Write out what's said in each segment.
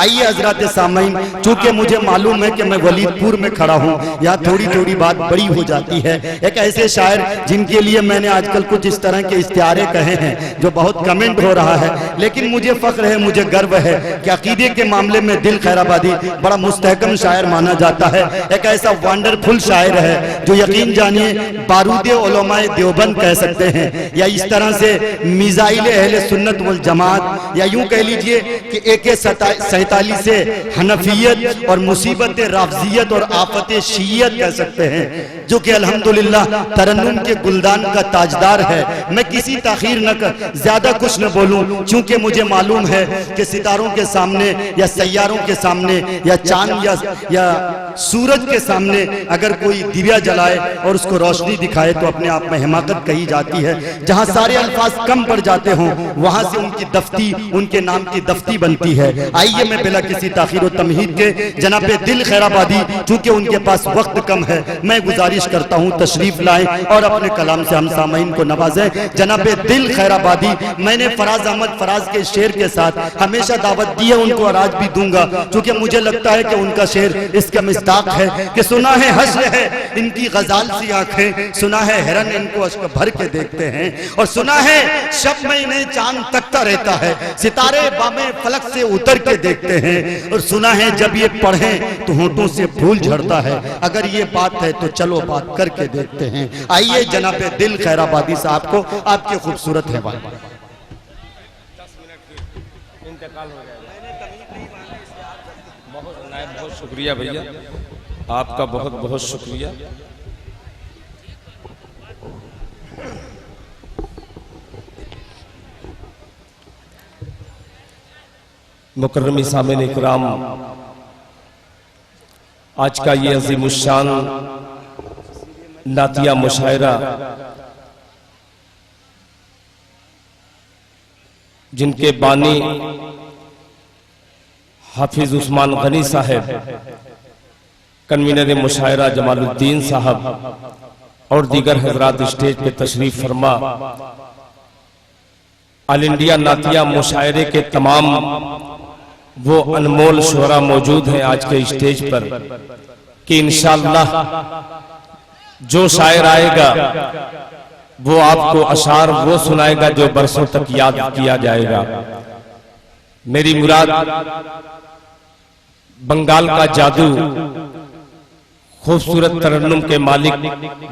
आइए हजरत सामईन, चूंकि मुझे मालूम है कि मैं वलीदपुर में खड़ा हूँ, यहाँ थोड़ी थोड़ी बात बड़ी हो जाती है। एक ऐसे शायर जिनके लिए मैंने आजकल कुछ इस तरह के इस्तिहारे कहे हैं जो बहुत कमेंट हो रहा है, लेकिन मुझे फख्र है, मुझे गर्व है कि अकीदे के मामले में दिल खैराबादी बड़ा मुस्तहकम शायर माना जाता है। एक ऐसा वंडरफुल शायर है जो यकीन जानिए बारूदे उलमाए देवबंद कह सकते हैं, या इस तरह से मिसाइल अहले सुन्नत वल जमात, या यूं कह लीजिए कि AK-47 से हनफियत और मुसीबत राफजियत और आफत शीयत कह सकते हैं, जो कि अल्हम्दुलिल्लाह तरन्नुम के गुलदान का ताजदार है। मैं किसी ताखीर न कर ज्यादा कुछ न बोलूं, क्योंकि मुझे मालूम है कि सितारों के सामने या सैयारों के सामने या चांद या सूरज के सामने अगर कोई दिव्या जलाए और उसको रोशनी दिखाए तो अपने आप में हिमाकत कही जाती है। जहां सारे अल्फाज कम पड़ जाते हों वहां से उनकी दफ्ती, उनके नाम की दफ्ती बनती है। आइए मैं बिला किसी ताखीर और तमहीद के जनाब दिल खैराबादी, चूंकि उनके पास वक्त कम है, मैं गुजारिश करता हूं तशरीफ लाएं और अपने कलाम से हम सामईन को नवाजें। जनाब दिल खैराबादी, मैंने फराज अहमद फराज के शेर के साथ हमेशा दावत दी है, उनको और आज भी दूंगा, क्योंकि मुझे लगता है कि उनका शेर इसका मिस्दाक है कि सुना है हश्र है इनकी गजाल सी आंखें, सुना है हिरन इनको अश्क भर के देखते हैं, और सुना है शब में इन्हें चांद तकता रहता है, सितारे बामे फलक से उतर के देखते हैं, और सुना है जब ये पढ़ें तो होंठों से फूल झड़ता है। अगर ये बात है तो चलो बात करके देखते हैं। आइए जनाब दिल खैराबादी साहब को आपके खूबसूरत है बहुत शुक्रिया भैया, आपका बहुत बहुत शुक्रिया। मुकर्रमी सामईन इकराम, आज का ये अज़ीमुश्शान नातिया मुशायरा जिनके बानी हाफिज उस्मान गनी साहब, कन्वीनर मुशायरा जमालुद्दीन साहब और दीगर हजरात स्टेज पे तशरीफ फरमा, ऑल इंडिया नातिया मुशायरे के तमाम वो अनमोल शुरा मौजूद हैं आज के स्टेज पर कि इंशाअल्लाह जो शायर आएगा वो आपको अशार वो सुनाएगा जो बरसों तक याद किया जाएगा। मेरी मुराद बंगाल का जादू, खूबसूरत तरन्नुम के मालिक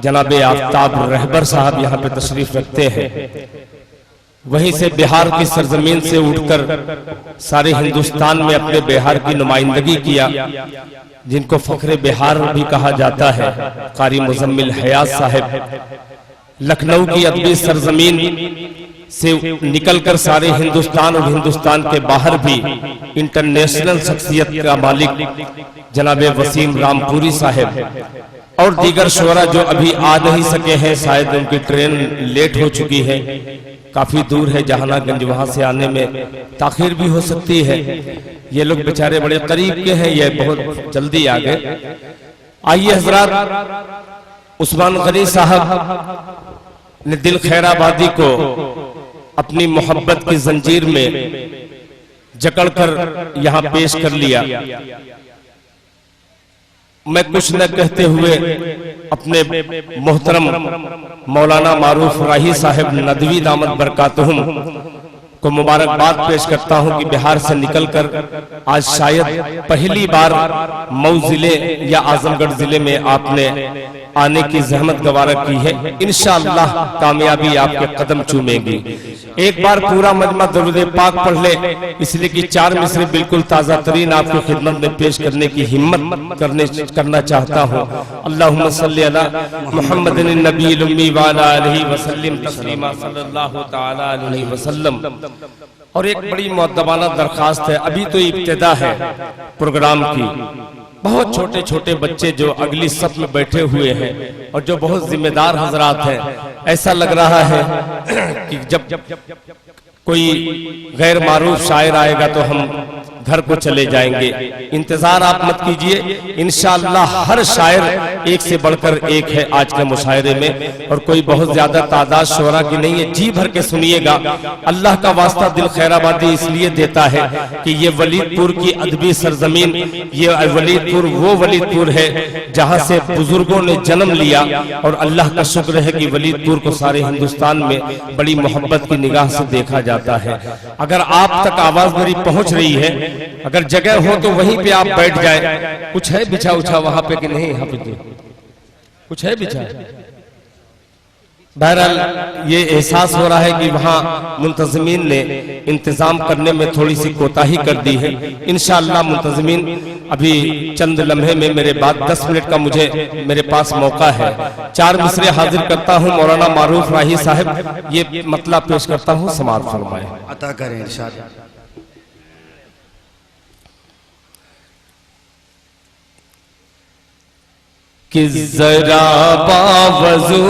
जनाब आफ्ताब रहबर साहब यहाँ पे तशरीफ रखते हैं। वहीं से बिहार की सरजमीन से उठकर सारे हिंदुस्तान में अपने बिहार की नुमाइंदगी किया, जिनको फख्रे बिहार भी कहा जाता है। कारी मुजम्मिल हयात साहब लखनऊ की अदबी सरजमीन से निकलकर सारे हिंदुस्तान और हिंदुस्तान के बाहर भी इंटरनेशनल शख्सियत का मालिक जनाब वसीम रामपुरी साहब और दीगर शोरा जो अभी आ नहीं सके हैं, शायद उनकी ट्रेन लेट हो चुकी है, काफी दूर है जहानागंज, वहां से आने में ताखिर भी हो सकती है। ये लोग बेचारे बड़े करीब के हैं, ये बहुत जल्दी आ गए। आइए हजरात, उस्मान गनी साहब ने दिल खैराबादी को अपनी मोहब्बत की जंजीर में जकड़कर यहाँ पेश कर लिया। मैं कुछ न कहते हुए अपने मोहतरम मौलाना मारूफ राही साहब नदवी दामत बरकातुहुम को मुबारकबाद पेश करता हूं कि बिहार से निकलकर आज शायद पहली बार मऊ जिले या आजमगढ़ जिले में आपने आने की जहमत गवारा की है। इंशाअल्लाह कामयाबी आपके कदम चूमेगी। एक बार पूरा मजमा दरूद पाक पढ़ ले, इसलिए कि 4 मिसरे बिल्कुल ताजा तरीन आपकी खिदमत में पेश करने की हिम्मत करना चाहता हूँ। अल्लाहुम्मा सल्ली अला मुहम्मदिन नबील उम्मी व अला आलिहि वसल्लम तस्लीमा सल्लल्लाहु तआला अलैहि वसल्लम। और एक बड़ी मुअद्दबाना दरखास्त है, अभी तो इब्तिदा है प्रोग्राम की। बहुत छोटे छोटे बच्चे जो अगली सफ में बैठे हुए हैं और जो बहुत जिम्मेदार हजरात हैं, ऐसा लग रहा है कि जब कोई गैर मारूफ शायर आएगा तो हम घर को चले जाएंगे। इंतजार आप मत कीजिए, इंशाअल्लाह हर शायर एक से बढ़कर एक है आज के मुशायरे में, और कोई बहुत ज्यादा तादाद शोरा की नहीं है। जी भर के सुनिएगा। अल्लाह का वास्ता दिल खैराबादी इसलिए देता है कि ये वलीदपुर की अदबी सरजमीन, ये वलीदपुर वो वलीदपुर है जहां से बुजुर्गों ने जन्म लिया, और अल्लाह का शुक्र है कि वलीदपुर को सारे हिंदुस्तान में बड़ी मोहब्बत की निगाह से देखा जाता है। अगर आप तक आवाज मेरी पहुंच रही है, अगर जगह हो तो वहीं पे आप बैठ जाए। कुछ है बिछा उछा वहां पे कि नहीं? यहाँ पे कुछ है बिछा? बहरहाल ये एहसास हो रहा है कि वहां मुंतजमीन ने इंतजाम करने में थोड़ी सी कोताही कर दी है। इंशाअल्लाह मुंतजमीन अभी चंद लम्हे में मेरे बाद 10 मिनट का मुझे मेरे पास मौका है। 4 मिसरे हाजिर करता हूं। मौलाना मारूफ राही साहब ये मतला पेश करता हूं, समाअत फरमाएं। अता करें इरशाद। कि जरा बावजू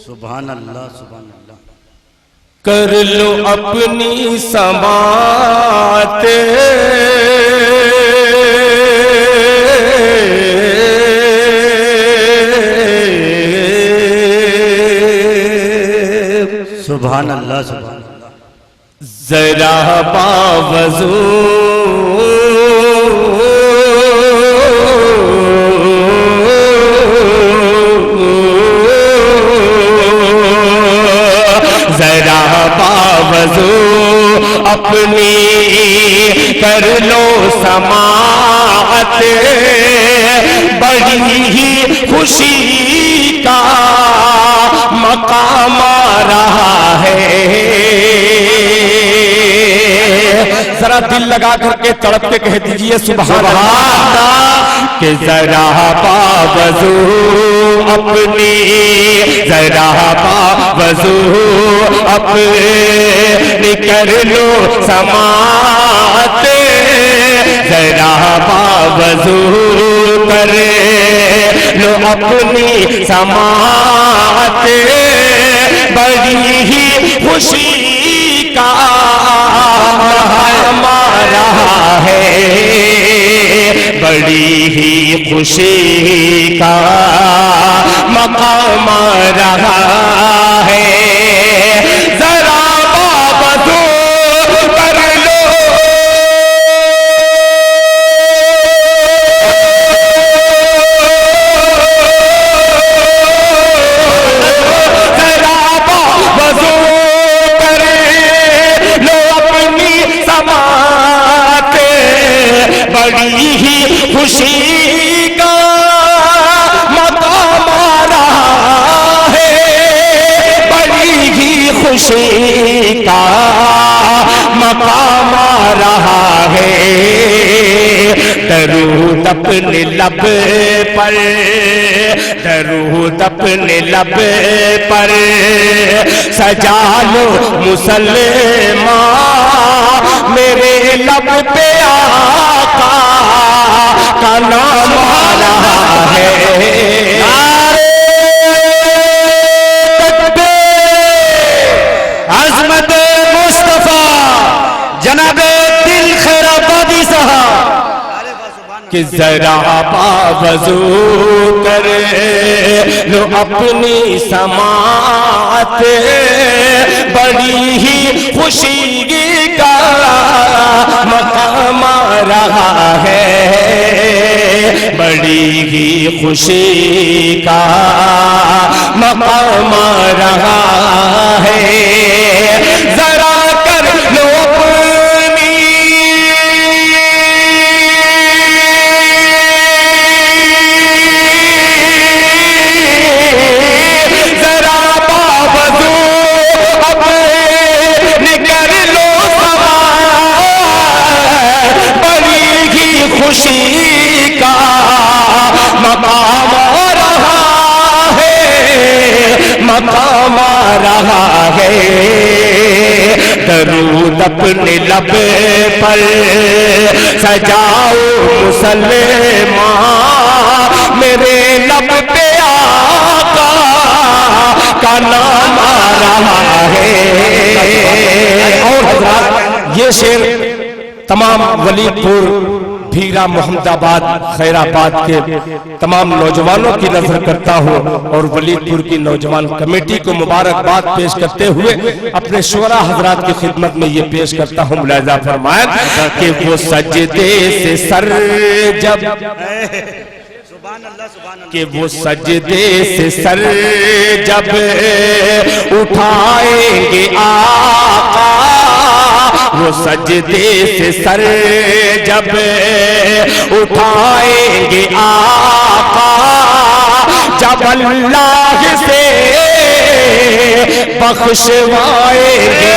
सुभान अल्लाह सुभान अल्लाह कर लो अपनी समात, सुभान अल्लाह सुभान अल्लाह। जरा बावजू अपनी कर लो समाअत, बड़ी ही खुशी का मकाम आ रहा है। जरा दिल लगा करके तड़प के कह दीजिए सुभान अल्लाह। कि जरा बावजू अपनी, जरा बावजू अपनी कर लो समाअत, जरा बावजू कर लो अपनी समाअत, बड़ी ही खुशी का हमारा है, बड़ी ही खुशी का मकाम रहा है। जरा बावजू कर लो, जरा बावजू कर लो अपनी समाअत, बड़ी ही खुशी का मकाम आ रहा है, बड़ी ही खुशी का मकाम आ रहा है। दरूद अपने लब पर, दरूद अपने लब पर सजा लो मुसलमान, मेरे लब पे आका का नाम आ रहा है। अज़मत मुस्तफा जनाबे दिल खैराबादी साहब। कि जरा बावजू कर लो अपनी समाअत, बड़ी ही खुशी का मकाम आ रहा है, बड़ी ही खुशी का मकाम आ रहा है। जरा कर लो अपनी, जरा बावजू अपने कर लो समाअत, बड़ी ही खुशी का मकाम आ रहा है, मकाम आ रहा है। दरूद अपने लब पर सजाओ मुसलमान, मेरे लब पे आका का नाम आ रहा है। और हज़रात ये शेर तमाम वलीदपुर, भीरा, मोहम्मदाबाद, खैराबाद के तमाम नौजवानों की नजर करता हूँ और वलीदपुर की नौजवान कमेटी को मुबारकबाद पेश करते हुए अपने शुरा हजरात की खिदमत में ये पेश करता हूँ। मुलाहिजा फरमाएं कि वो सजदे से सर जब कि वो सजदे से सर जब उठाएंगे आका, वो सजदे से सर जब उठाएंगे आका, जब अल्लाह से बख्शवाएंगे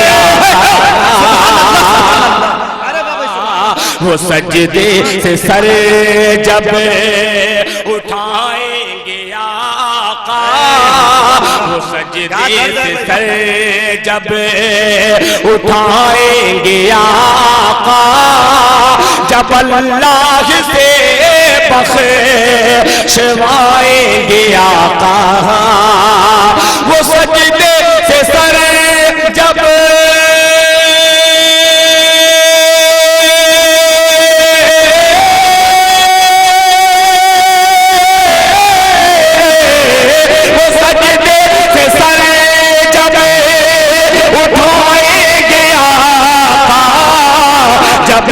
वो सजदे से सर जब उठाएंगे आका, वो सजदे से सर जब उठाएंगे आका, जब अल्लाह से बख्शवाएंगे आका, वो सजदे से सर जब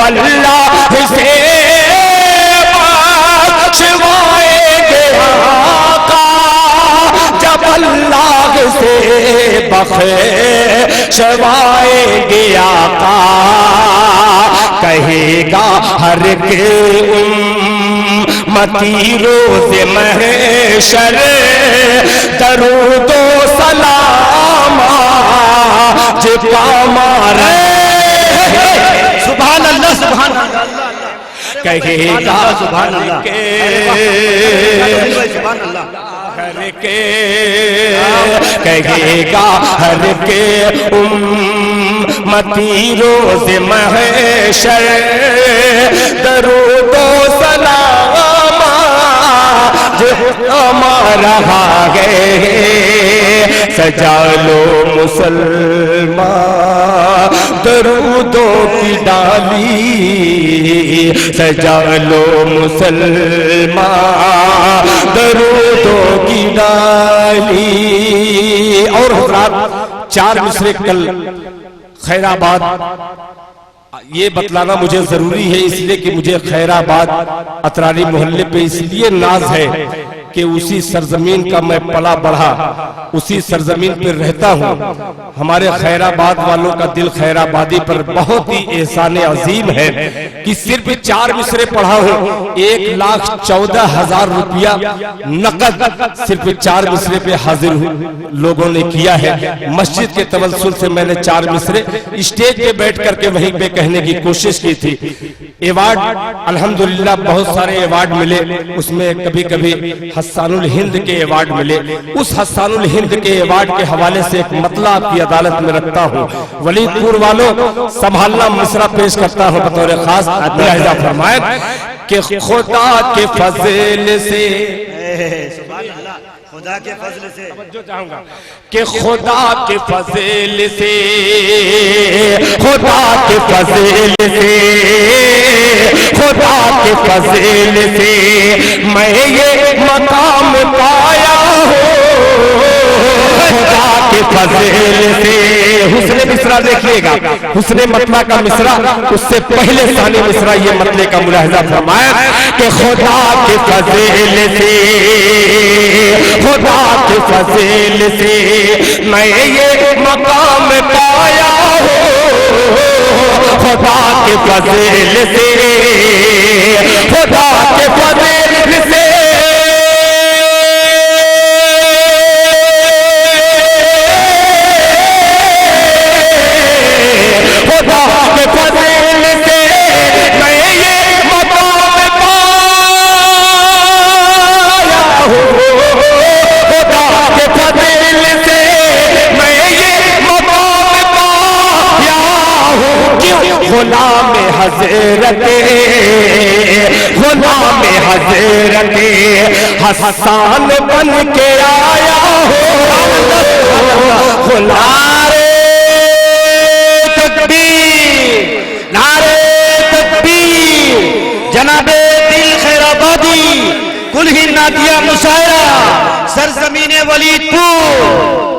अल्लाह से बख्शवाएंगे आका, जब अल्लाह से बख्शवाएंगे आका, कहेगा हर के उम्मती रोज़े महशर दरूदो सलाम जिपा मारे। सुभान अल्लाह, सुभान अल्लाह, कहेगा सुभान अल्लाह के हर के, कहेगा हर के उम्मती रोज़े महशर दरूदो सलाम रहा है, सजा लो मुसलमान दरूदों की डाली, सजा लो मुसलमान दरूदों की डाली। और हज़रात 4 मिसरे कल खैराबाद, ये बतलाना मुझे जरूरी है इसलिए कि मुझे खैराबाद अतरारी मोहल्ले पे इसलिए नाज है कि उसी सरजमीन का मैं पला बढ़ा, उसी सरजमीन पर रहता हूँ। हमारे खैराबाद वालों का दिल खैराबादी पर बहुत ही एहसान अजीम है कि सिर्फ 4 मिसरे पढ़ा हूँ, 1,14,000 रुपया नकद सिर्फ 4 मिसरे पे हाजिर लोगों ने किया है। मस्जिद के तवस्सुल से मैंने 4 मिसरे स्टेज पे बैठ करके वहीं पे कहने की कोशिश की थी। अवार्ड अल्हम्दुलिल्लाह बहुत सारे अवार्ड मिले, उसमें कभी कभी हस्सानुल हिंद के अवार्ड मिले। उस हस्सानुल हिंद के अवार्ड के हवाले से एक मतला आपकी अदालत में रखता हूँ। वलीदपुर वालों संभालना, मिसरा पेश करता हूँ बतौर खास। मुलाहिजा फरमाएं कि खुदा के फजल से, खुदा के फजल से चाहूंगा कि खुदा के फजल से, खुदा के फजल से, खुदा के फजल से मैं ये मकाम पाया हूँ, खुदा के फजल से। हुस्ने मिसरा देखिएगा, हुस्ने मतला का मिसरा, उससे पहले सानी मिसरा ये मतले का मुलाहिजा फरमाया कि खुदा के फजल से, खुदा के फजल से मैं ये मकाम पाया हूँ, खुदा के फजल से, खुदा के फजल से गुलाम हज़रत, गुलाम हज़रत हसन बन के आया हो, गुलाम तकबीर सुना दिया मुशायरा सरजमीने वलीदपुर।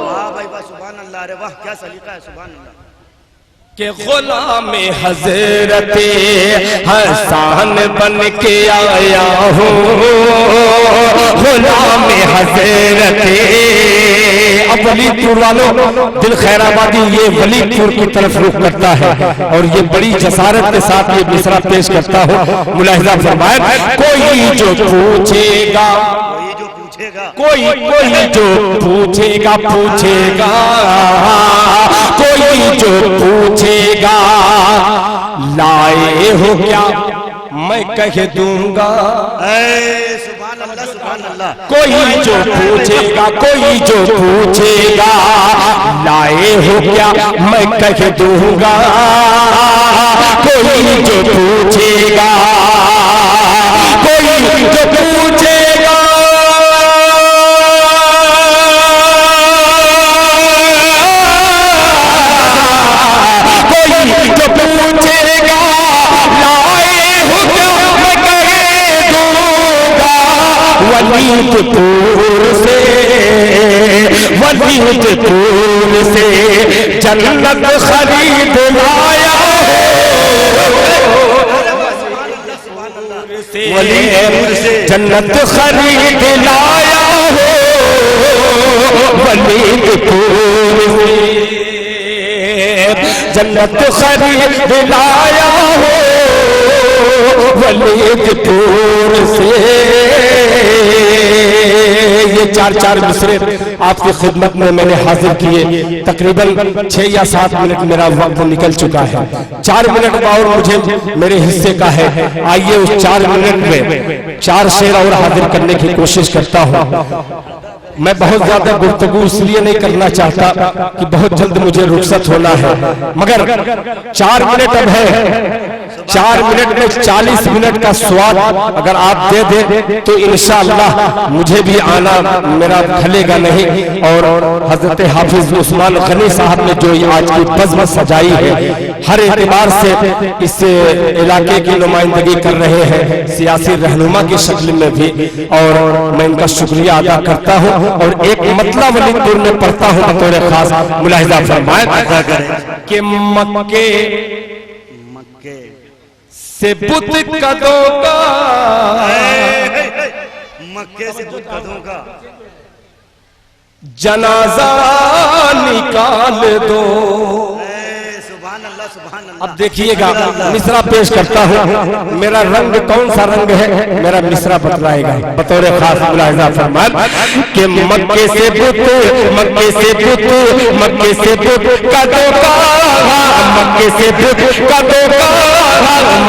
वाह भाई वाह, सुभान अल्लाह, अरे वाह क्या सलीका है, सुभान अल्लाह। के गुलाम हजरत हसन बन के आया हूँ, गुलाम हजरत। अब वलीदपुर वालों, दिल खैराबादी ये वलीदपुर की तरफ रुख करता है और ये बड़ी जसारत के साथ ये मिसरा पेश करता हूँ। मुलाहिजा फरमाए, कोई जो पूछेगा, कोई जो पूछेगा पूछेगा, कोई जो पूछेगा लाए हो क्या मैं कह दूंगा। सुभान अल्लाह, सुभान अल्लाह। कोई जो पूछेगा, कोई जो पूछेगा लाए हो क्या मैं कह दूंगा। कोई जो पूछेगा, कोई जो पूछेगा, जो पूछेगा लाए हो क्या मैं कह दूंगा। वलीदपुर से, वलीदपुर से जन्नत खरीद लाया वलीदपुर से जन्नत खरीद लाया हो, वलीदपुर से जन्नत खरीद लाया हो, वलीदपुर से। ये चार मिसरे आपकी खिदमत में मैंने हाजिर किए। तकरीबन 6 या 7 मिनट मेरा वक्त निकल चुका है। 4 मिनट और मुझे मेरे हिस्से का है। आइए उस 4 मिनट में 4 शेर और हाजिर करने की कोशिश करता हूँ। मैं बहुत ज्यादा गुफ्तगू इसलिए नहीं करना चाहता कि बहुत जल्द मुझे रुखसत होना है, मगर 4 मिनट अब है। 4 मिनट में 40 मिनट का स्वाद अगर आप दे दे तो इंशाअल्लाह मुझे भी आना मेरा खलेगा नहीं। और हजरत हाफिज उस्मान गनी साहब ने जो आज की बज़्म सजाई है, हर एतबार से इस इलाके की नुमाइंदगी कर रहे हैं सियासी रहनुमा की शक्ल में भी, और मैं इनका शुक्रिया अदा करता हूँ। और एक मतला वलीदपुर में पढ़ता हूँ बतौर खास। मुलाहिजा फरमाए कि मक्के से बुत कदों का, मक्के से बुत कदों का जनाजा निकाल दो। सुभान अल्लाह, सुभान अल्लाह। अब देखिएगा मिसरा पेश करता हूँ। मेरा रंग कौन सा रंग है मेरा मिसरा बतलाएगा बतौर खास। मुलाहिजा फरमाए कि मक्के से बुत, मक्के से बुत, मक्के से बुत कदों का, मक्के से बुत कदों का,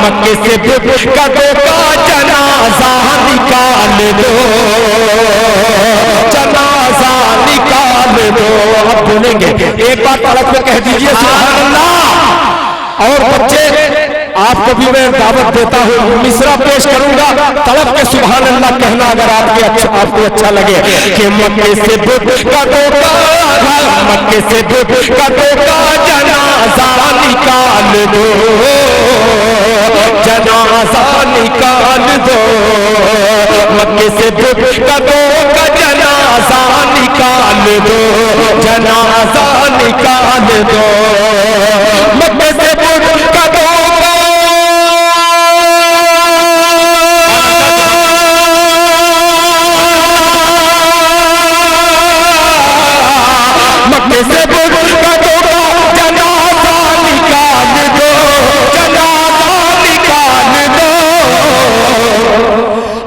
मक्के से बुत कदों का जनाजा निकाल दो, जनाजा निकाल दो। अब बोलेंगे एक बार तड़प में कह दीजिए सुभान अल्लाह। और बच्चे आपको भी मैं दावत देता हूँ, मिसरा पेश करूंगा, तड़प के सुभान अल्लाह कहना अगर आपको अच्छा लगे कि मक्के से बुत कदों का, मक्के से बुत कदों का जनाजा निकाल दो, जनाजा निकाल दो। मक्के से बुत कदों का जनाजा निकाल दो, जनाजा निकाल दो। मक्के से बुत कदों का, मक्के से बुत कदों का जनाजा निकाल दो, जनाजा निकाल दो।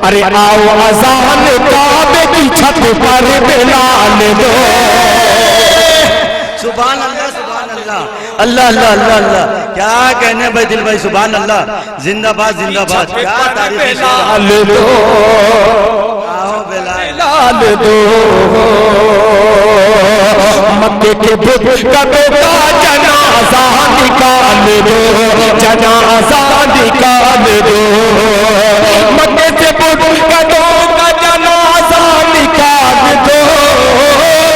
अरे आओ अज़ान काबे की छत पर बिलाल दो। सुभान अल्लाह, सुभान अल्लाह, अल्लाह अल्लाह अल्लाह अल्लाह। क्या कहने भाई दिल भाई, सुभान अल्लाह, जिंदाबाद जिंदाबाद। क्या तारीफ बिलाल दो, आओ बिलाल बिलाल दो। मक्के के बुत कदों का जनाजा निकाल दो, जनाजा निकाल दो। मक्के से बुत कदों का जनाजा निकाल दो,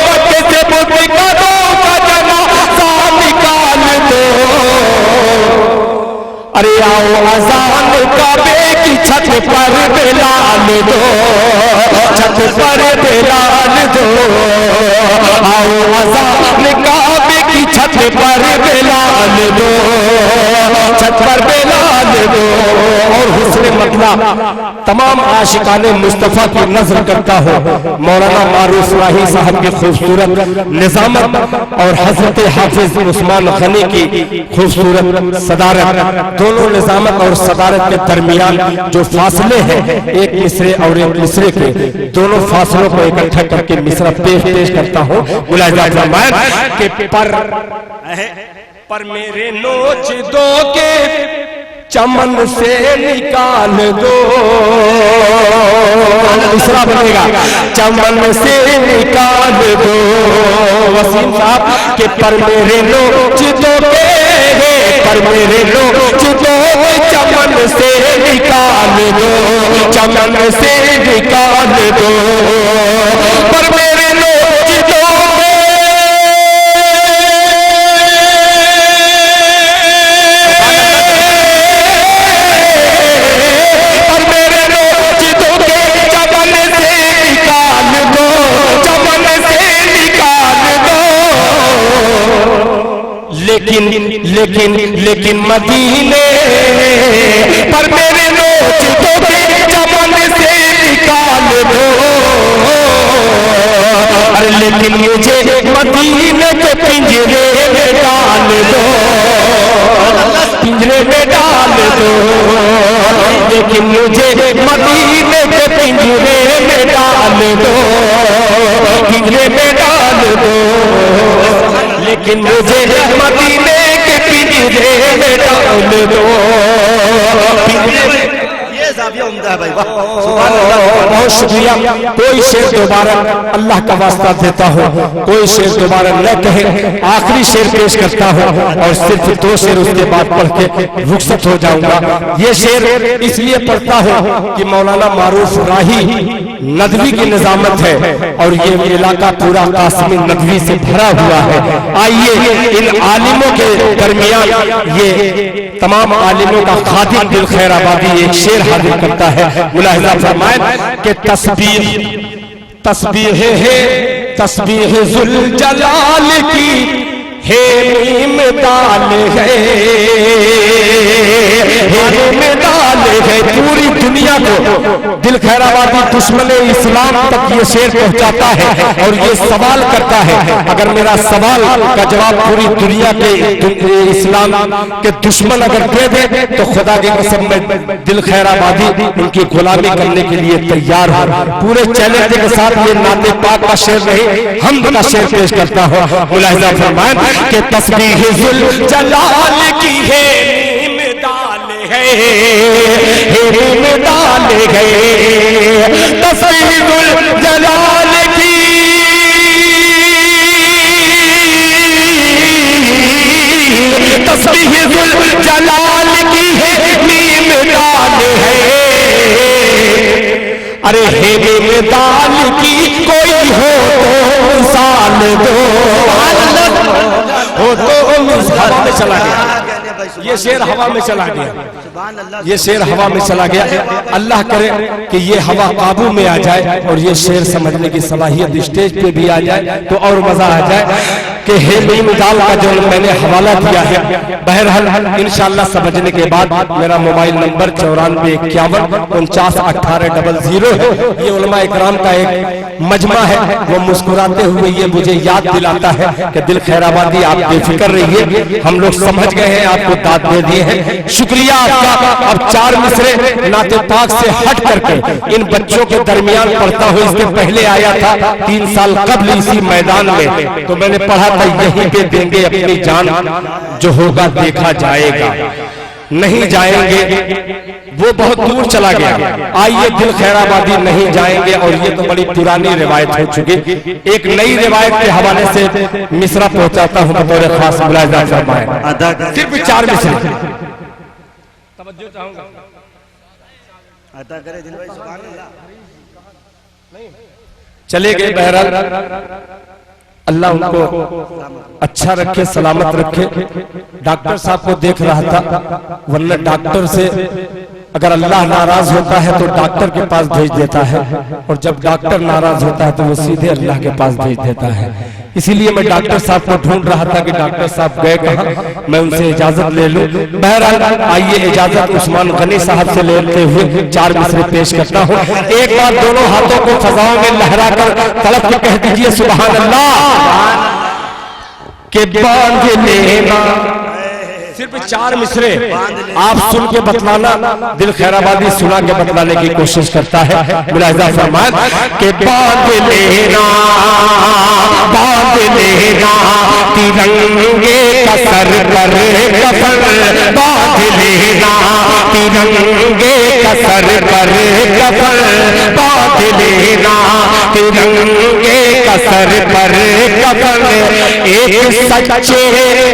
मक्के से बुत कदों का जनाजा निकाल दो। अरे आओ अज़ान काबे की छत पर बिलाल दो, छत पर बिलाल दो, आओ अज़ान काबे की छत पर बिलाल दो, छत पर बिलाल दो। और हुस्न मतला तमाम आशिकाने मुस्तफ़ा की नज़र करता हो मौलाना मारूफ राही साहब की खूबसूरत निज़ामत और हज़रत हाफिज उस्मान गनी की खूबसूरत सदारत, दोनों निज़ामत और सदारत के दरमियान जो फासले हैं एक मिसरे और एक मिसरे के, दोनों फासलों को इकट्ठा करके मिसरा पेश करता हूँ। मुलाहिज़ा फरमाएं कि पर मेरे नोच दो के चमन से निकाल दो, दूसरा बनेगा चमन से निकाल दो वसीम साहब के पर मेरे नोच दो के, पर मेरे नोच दो चमन से निकाल दो, चमन से निकाल दो, पर मेरे नोच दो लेकिन लेकिन लेकिन मदीने पर मेरे नोच दो के चमन से निकाल दो, अरे लेकिन मुझे मदीने के पिंजरे में डाल दो, पिंजरे में डाल दो, लेकिन मुझे मदीने के पिंजरे में डाल दो, पिंजरे में डाल दो, लेकिन मुझे मदीने के पिंजरे में डाल दो। ये जाविया उम्दा है भाई, बहुत शुक्रिया। कोई शेर दोबारा अल्लाह का वास्ता देता हो, कोई शेर दोबारा न कहे, आखिरी शेर पेश करता हो और सिर्फ 2 शेर उसके बाद पढ़ के रुखसत हो जाऊंगा। ये शेर इसलिए पढ़ता हो कि मौलाना मारूफ राही नदवी की निजामत है और ये इलाका पूरा कासिमी नदवी से भरा हुआ है। आइए इन आलिमों के दरमियान ये तमाम आलिमों का खादिम दिल खैराबादी एक शेर हाजिर करता है। मुलाहिज़ा फरमाएं कि तस्बीह है तस्बीह जुल जलाल की हे मीम दाल है, मीम दाल है। पूरी दुनिया को दिल खैराबादी दुश्मन इस्लाम तक ये शेर पहुंचाता है और ये सवाल करता है, अगर मेरा सवाल का जवाब पूरी दुनिया के इस्लाम के दुश्मन अगर दे दे तो खुदा की कसम में दिल खैराबादी उनकी गुलामी करने के लिए तैयार हो। पूरे चैलेंज के साथ ये नाते पाक का शेर नहीं हमद का शेर पेश करता हो। मुलाहिज़ा फरमाएं कि तस्बीह जुल जलाल की है मीम दाल है, मीम दाल है, तस्बीह जुल जलाल की, तस्बीह जुल जलाल की है मीम दाल है, अरे हे मीम दाल की कोई हो तो मिसाल दो, हो तो हवा में चला गया। ये शेर हवा में चला गया, ये शेर हवा में चला गया। अल्लाह करे कि ये हवा काबू में आ जाए और ये शेर समझने की सलाहियत स्टेज पे भी आ जाए तो और मजा आ जाए कि हे मीम दाल का जो मैंने हवाला दिया है। बहरहाल इंशाअल्लाह समझने के बाद मेरा मोबाइल नंबर 9451491800 है। ये उलमा इकराम का एक मजमा है, वो मुस्कुराते हुए ये मुझे याद दिलाता है कि दिल खैराबादी आप बेफिक्र रहिए, हम लोग समझ गए हैं, आपको दाद दे दिए हैं, शुक्रिया आपका। अब 4 मिसरे नाते पाक से हट करके इन बच्चों के दरमियान पढ़ता हूँ। इसके पहले आया था 3 साल कबल इसी मैदान में, तो मैंने पढ़ा था यहीं पे देंगे अपनी जान, जो होगा देखा जाएगा, नहीं जाएंगे वो बहुत दूर चला गया। आइए दिल खैराबादी नहीं जाएंगे, और ये तो बड़ी पुरानी रिवायत हो चुकी। एक नई रिवायत के हवाले से मिसरा पहुंचाता हूं बतौर खास। मुलाहिज़ा फरमाएं सिर्फ 4 मिसरे तवज्जो चाहूंगा, अदा करे दिल भाई, सुभान अल्लाह। चले गए। बहरहाल अल्लाह उनको अच्छा रखे, सलामत रखे। डॉक्टर साहब को देख रहा था, वरना डॉक्टर से अगर अल्लाह नाराज होता है तो डॉक्टर के पास भेज देता है, और जब डॉक्टर नाराज होता है तो वो सीधे अल्लाह के पास भेज देता है। इसीलिए मैं डॉक्टर साहब को ढूंढ रहा था कि डॉक्टर साहब गए कहाँ, मैं उनसे इजाजत ले लूं। बहरहाल आइए इजाजत उस्मान गनी साहब से लेते हुए 4 मिसरे पेश करता हूँ। एक बार दोनों हाथों को फजाओं में लहराकर तड़प के कह दीजिए सुभान अल्लाह के बांध लेना। सिर्फ 4 मिसरे आप सुन के बतलाना, दिल खैराबादी सुना के बतलाने की कोशिश करता है। मुलाहिजा फरमान के बांध लेना तिरंगे का सर पर कफन, बांध लेना तिरंगे का सर पर कफन, बांध लेना तिरंगे का सर पर कफन। एक सच्चे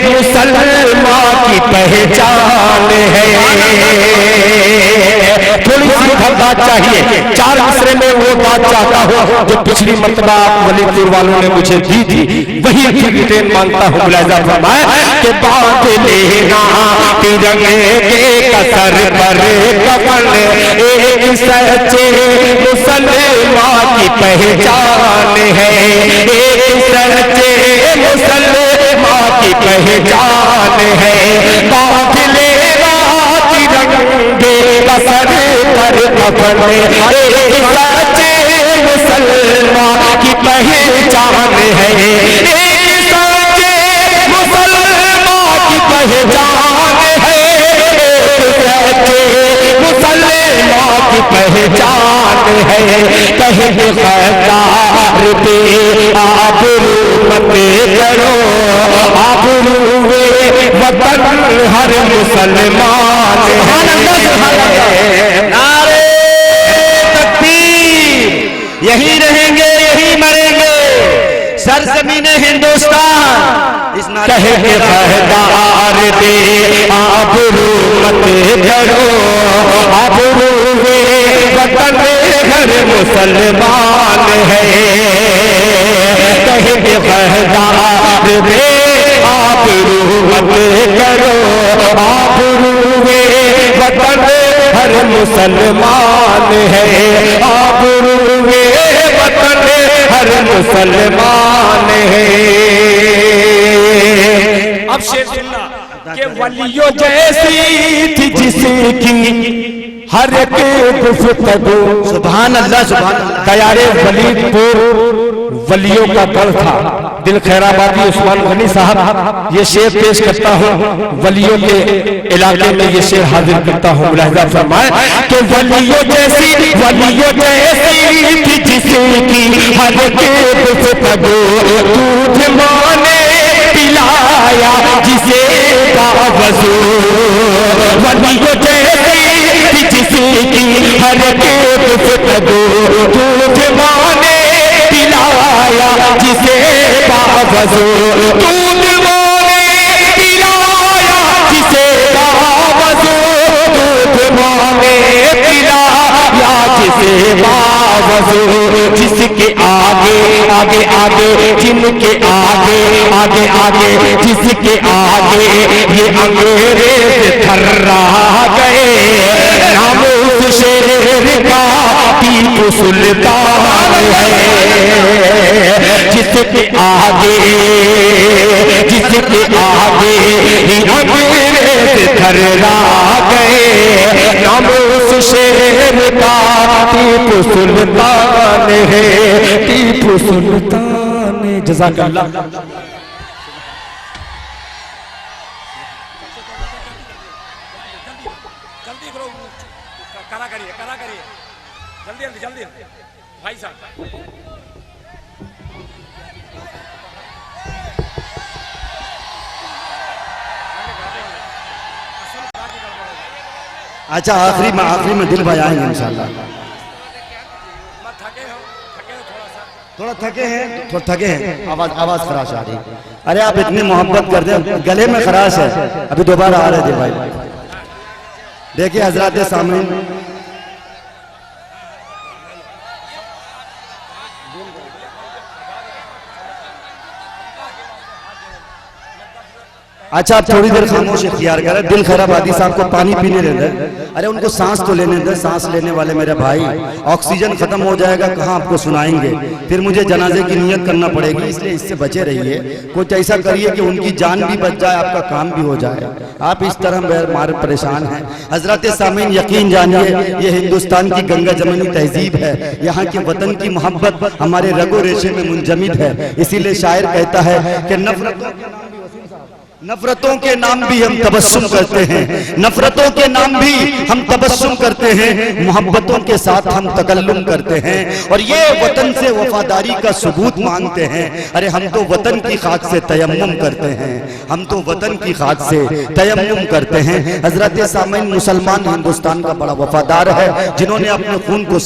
मुसलमान की पहचान है। थोड़ी सी बात चाहिए, 4 मिसरे में वो बात चाहता हूँ जो पिछली मर्तबा वलीपुर वालों ने मुझे दी थी, वही रिटर्न मांगता हूँ। मुलाहिजा फरमाए कि बांध लेना तिरंगे का सर पर कफन, एक सच्चे मुसलमान की पहचान है। एक सच्चे मुसलमान की पहचान है। बांध लेना तिरंगे का सर पर कफन, एक सच्चे मुसलमान की पहचान है। एक सच्चे मुसलमान की पहचान है। एक सच्चे मुसलमान की पहचान है। कहीं गद्दार पे आबरू मत करो, आबरू वतन हर मुसलमान है। नारे तकबीर, यही रहेंगे यही मरेंगे, सरजमीने हिंदुस्तान। इस कहे गद्दार पे आबरू मत करो, आबरू वतन हर मुसलमान है। कहे गद्दार पे आबरू मत करो, आबरू वतन हर मुसलमान है। आबरू वतन हर मुसलमान है। अब शेर सुनना कि वलियों जैसी थी जिसकी हर एक गुफ्तगू। सुभान अल्लाह सुभान अल्लाह। तैयारे वलीपुर वलियों का गढ़ था। दिल खैराबादी उस्मान गनी साहब ये शेर पेश करता हूँ, वलियों के इलाके में ये शेर हाजिर करता हूँ। मुलाहिजा फरमाए कि वलियों जैसी थी जिसकी हर एक गुफ्तगू, दूध माने पिलाया जिसे बावजू। वलियों जैसी थी जिसकी हर एक गुफ्तगू, दूध माने पिलाया जिसे बावजू। दूध माने पिलाया जिसे बावजू, दूध माने पिलाया जिसे बावजू। जिसके आगे आगे आगे, जिनके आगे आगे आगे, जिसके आगे ये अंग्रेज थर्रा गए। नाम उस शेर का टीपू सुल्तान है। जिसके आगे ही अंग्रेज थर्रा गए। नाम उस शेर का टीपू सुल्तान है, टीपू सुल्तान। जज़ाकल्लाह। जल्दी भाई साहब। अच्छा आखिरी में दिल भाई आएंगे इंशाल्लाह। थोड़ा थके हैं, आवाज खराश आ रही। अरे आप इतनी मोहब्बत कर दें, गले में खराश है। अभी दोबारा आ रहे थे भाई। देखिए हजरात सामने अच्छा आप थोड़ी देर खामोश इख्तियार करें। दिल खैराबादी साहब को पानी पीने दे दें। अरे उनको सांस तो लेने दें, सांस लेने वाले मेरे भाई। ऑक्सीजन खत्म हो जाएगा, कहाँ आपको सुनाएंगे, फिर मुझे जनाजे की नियत करना पड़ेगी, इसलिए इससे बचे रहिए। कुछ ऐसा करिए कि उनकी जान भी बच जाए, आपका काम भी हो जाए। आप इस तरह मारे परेशान हैं। हजरत सामीन यकीन जानिए, ये हिंदुस्तान की गंगा जमनी तहजीब है, यहाँ के वतन की मोहब्बत हमारे रगो रेशे में मुंजमिद है। इसीलिए शायर कहता है कि नफरतों के नाम भी हम तबस्सुम करते हैं, नफरतों के नाम भी हम तबस्सुम करते हैं, मोहब्बतों के साथ हम तकल्लुम करते हैं और ये वतन से वफादारी का सबूत मांगते हैं। अरे हम तो वतन की खाक से तयम्मुम करते हैं, हम तो वतन की खाक से तयम्मुम करते हैं। हजरत सामीन मुसलमान हिंदुस्तान का बड़ा वफादार है, जिन्होंने अपने खून को,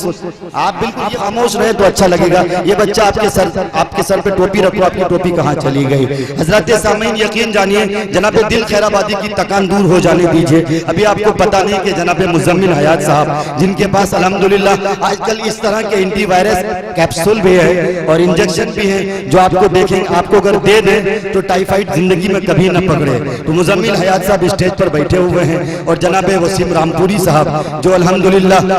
आप बिल्कुल ये खामोश रहे तो अच्छा लगेगा। ये बच्चा आपके सर पे टोपी रखो, आपकी टोपी कहाँ चली गई। हजरत सामीन यकीन जानिए, जनाबे दिल खैराबादी की तकान दूर हो जाने दीजिए। अभी आपको पता नहीं कि जनाबे मुजम्मिल हयात साहब, जिनके पास अल्हम्दुलिल्लाह आजकल इस तरह के एंटीवायरस कैप्सूल भी है और इंजेक्शन भी है, जो आपको देखें, आपको अगर दे दें तो टाइफाइड जिंदगी में कभी न पकड़े। तो मुजम्मिल हयात साहब स्टेज पर बैठे हुए हैं और जनाबे वसीम रामपुरी साहब, जो अल्हम्दुलिल्लाह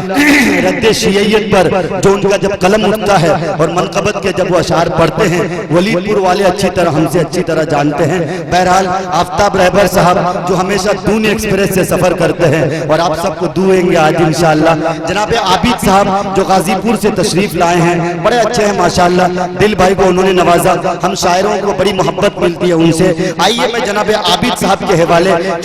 रद्द शिय्यत पर जो उनका जब कलम उठता है और मनकबत के जब वो अशार पढ़ते हैं, वलीदपुर वाले अच्छी तरह, हमसे अच्छी तरह जानते हैं। बहरहाल आफ्ताब रहबर साहब जो हमेशा दून एक्सप्रेस से सफर करते हैं और आप सबको दुएंगे आज इंशाअल्लाह। जनाबे आबिद साहब जो गाजीपुर से तशरीफ लाए हैं, बड़े अच्छे हैं माशाअल्लाह। दिल भाई को उन्होंने नवाजा, हम शायरों को बड़ी मोहब्बत मिलती है उनसे। आइए मैं जनाबे आबिद साहब के हवाले